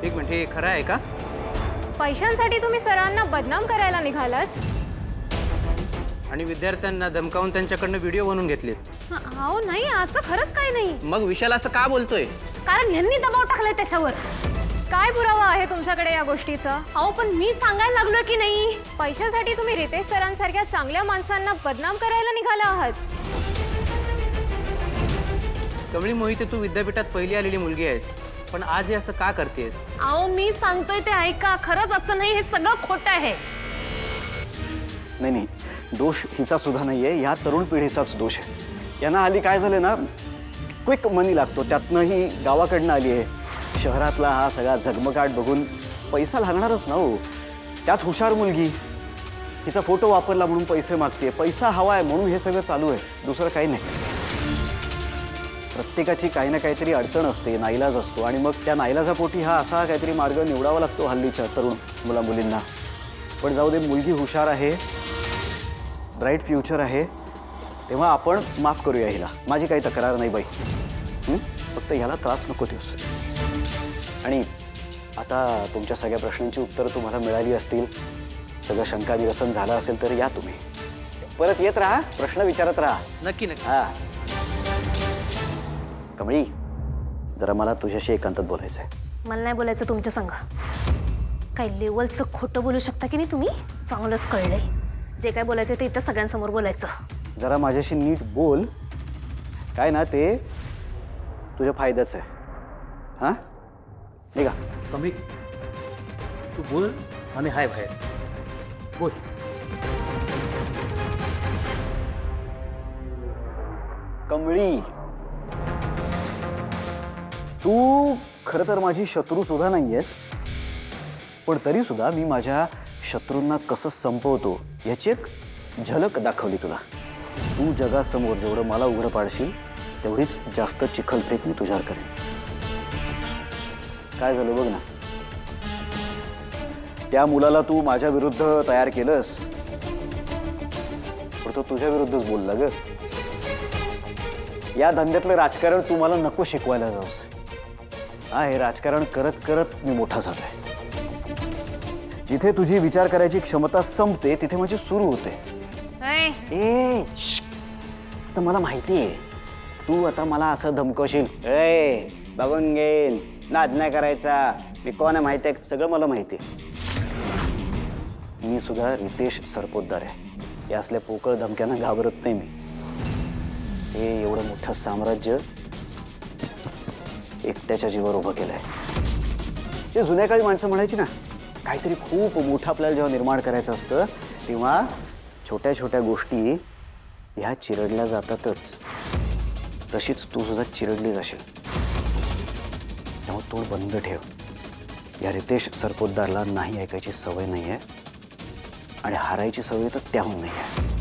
एक मिनिट, हे खरं आहे का? पैशांसाठी तुम्ही सरांना बदनाम करायला निघालात? आणि विद्यार्थ्यांना धमकावून त्यांच्याकडनं व्हिडिओ बनवून घेतलेत? अहो नाही, असं खरंच काही नाही. मग विशाल असं का बोलतोय? कारण यांनी दबाव टाकलाय त्याच्यावर. काय पुरावा आहे तुमच्याकडे या गोष्टीचा? अहो पण मी सांगायला लागलोय की नाही, पैशासाठी तुम्ही रितेश सरांसारख्या चांगल्या माणसांना बदनाम करायला निघाला आहात. कमळी मोहिते, तू विद्यापीठात पहिली आलेली मुलगी आहेस, पण आज हे असं का करतेस? अहो मी सांगतोय ते ऐका, खरंच असं नाही, हे सगळं खोटं आहे. नाही नाही, दोष हिचा सुद्धा नाहीये, या तरुण पिढीचाच दोष आहे. यांना हल्ली काय झालं ना, क्विक मनी लागतो, त्यातनं ही गावाकडनं आली आहे. शहरातला हा सगळा झगमगाट बघून पैसा लागणारच ना हो. त्यात हुशार मुलगी, तिचा फोटो वापरला म्हणून पैसे मागते, पैसा हवा आहे म्हणून हे सगळं चालू आहे, दुसरं काही नाही. प्रत्येकाची काही ना काहीतरी अडचण असते, नाईलाज असतो, आणि मग त्या नाईलाजापोटी हा असा काहीतरी मार्ग निवडावा लागतो हल्लीच्या तरुण मुला मुलींना. पण जाऊ दे, मुलगी हुशार आहे, ब्राईट फ्युचर आहे, तेव्हा आपण माफ करूया हिला. माझी काही तक्रार नाही बाई, फक्त ह्याला त्रास नको देऊस. आणि आता तुमच्या सगळ्या प्रश्नांची उत्तरं तुम्हाला मिळाली असतील, सगळं शंका निरसन झालं असेल तर या तुम्ही परत येत राहा, प्रश्न विचारत राहा. नक्की नक्की. हा कमळी, जरा मला तुझ्याशी एकांतात बोलायचं आहे. मला नाही बोलायचं तुमच्या संग. काही लेवलचं खोटं बोलू शकता की नाही तुम्ही? चांगलंच कळलंय. जे काय बोलायचं ते इथं सगळ्यांसमोर बोलायचं. जरा माझ्याशी नीट बोल, काय ना ते तुझ्या फायद्याचं आहे. हां निघा. कमळी, तू बोल, आम्ही हाय बाहेर. बोल. कमळी, तू खरं तर माझी शत्रू सुद्धा नाही आहेस, पण तरी सुद्धा मी माझ्या शत्रूंना कसं संपवतो याची एक झलक दाखवली तुला. तू जगासमोर जेवढं मला उघडं पाडशील तेवढीच जास्त चिखलफेक मी तुझ्यावर करेन. काय झालं बघ ना, त्या मुलाला तू माझ्या विरुद्ध तयार केलंस, पण तो तुझ्या विरुद्धच बोलला ग. या धंद्यातलं राजकारण तू मला नको शिकवायला जाऊस. हा, हे राजकारण करत करत मी मोठा झालोय. जिथे तुझी विचार करायची क्षमता संपते तिथे माझी सुरू होते. ए आता मला माहिती आहे, तू आता मला असं धमकवशील, ए बघून घेईन, नाद नाही करायचा, मी कोण आहे माहिती आहे, सगळं मला माहिती आहे. मी सुद्धा रितेश सरपोतदार आहे. या असल्या पोकळ धमक्यांना घाबरत नाही मी. हे एवढं मोठं साम्राज्य एकट्याच्या जीवावर उभं केलंय. जे जुन्या काळी माणसं म्हणायची ना, काहीतरी खूप मोठं आपल्याला जेव्हा निर्माण करायचं असतं तेव्हा छोट्या छोट्या गोष्टी ह्या चिरडल्या जातातच. तशीच तू सुद्धा चिरडली जाशील. त्यामुळे तोंड बंद ठेव. या रितेश सरपोतदारला नाही ऐकायची सवय नाही आहे, आणि हारायची सवय तर त्याहून नाही आहे.